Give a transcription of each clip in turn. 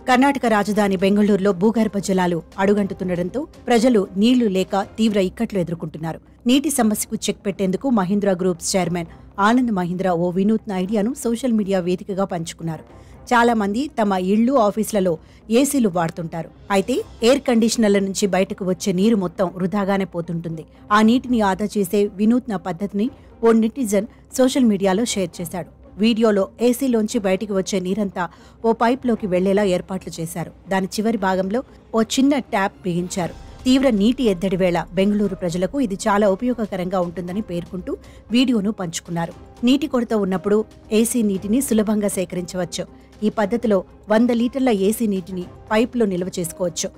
కర్ణాటక రాజధాని బెంగళూరులో భూగర్భ జలాలు అడుగంటుతుండటంతో ప్రజలు నీళ్లు లేక తీవ్ర ఇక్కట్లు ఎదుర్కొంటున్నారు. నీటి సమస్యకు చెక్ పెట్టేందుకు మహీంద్రా గ్రూప్స్ చైర్మన్ ఆనంద్ మహీంద్రా ఓ వినూత్న ఐడియాను సోషల్ మీడియా వేదికగా పంచుకున్నారు. చాలా మంది తమ ఇళ్లు, ఆఫీసులలో ఏసీలు వాడుతుంటారు. అయితే ఎయిర్ కండిషనర్ల నుంచి బయటకు వచ్చే నీరు మొత్తం వృధాగానే పోతుంటుంది. ఆ నీటిని ఆదా చేసే వినూత్న పద్ధతిని ఓ నెటిజన్ సోషల్ మీడియాలో షేర్ చేశాడు. వీడియోలో ఏసీలోంచి బయటికి వచ్చే నీరంతా ఓ పైప్లోకి వెళ్లేలా ఏర్పాట్లు చేశారు. దాని చివరి భాగంలో ఓ చిన్న ట్యాప్ బిగించారు. తీవ్ర నీటి ఎద్దడి వేళ బెంగళూరు ప్రజలకు ఇది చాలా ఉపయోగకరంగా ఉంటుందని పేర్కొంటూ వీడియోను పంచుకున్నారు. నీటి కొరత ఉన్నప్పుడు ఏసీ నీటిని సులభంగా సేకరించవచ్చు. ఈ పద్ధతిలో 100 లీటర్ల ఏసీ నీటిని పైపులో నిల్వ చేసుకోవచ్చు.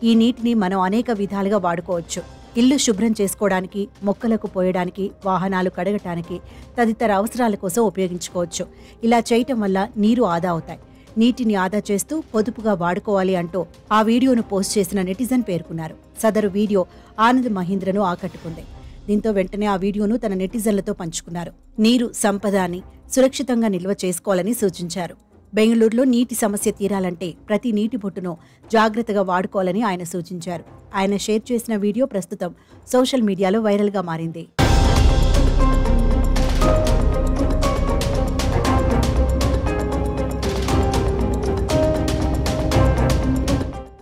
ఈ నీటిని మనం అనేక విధాలుగా వాడుకోవచ్చు. ఇల్లు శుభ్రం చేసుకోవడానికి, మొక్కలకు పోయడానికి, వాహనాలు కడగటానికి, తదితర అవసరాల కోసం ఉపయోగించుకోవచ్చు. ఇలా చేయటం వల్ల నీరు ఆదా అవుతాయి. నీటిని ఆదా చేస్తూ పొదుపుగా వాడుకోవాలి అంటూ ఆ వీడియోను పోస్ట్ చేసిన నెటిజన్ పేర్కొన్నారు. సదరు వీడియో ఆనంద్ మహీంద్రను ఆకట్టుకుంది. దీంతో వెంటనే ఆ వీడియోను తన నెటిజన్లతో పంచుకున్నారు. నీరు సంపద అని, సురక్షితంగా నిల్వ చేసుకోవాలని సూచించారు. బెంగళూరులో నీటి సమస్య తీరాలంటే ప్రతి నీటి బొట్టును జాగ్రత్తగా వాడుకోవాలని ఆయన సూచించారు. ఆయన షేర్ చేసిన వీడియో ప్రస్తుతం సోషల్ మీడియాలో వైరల్గా మారింది.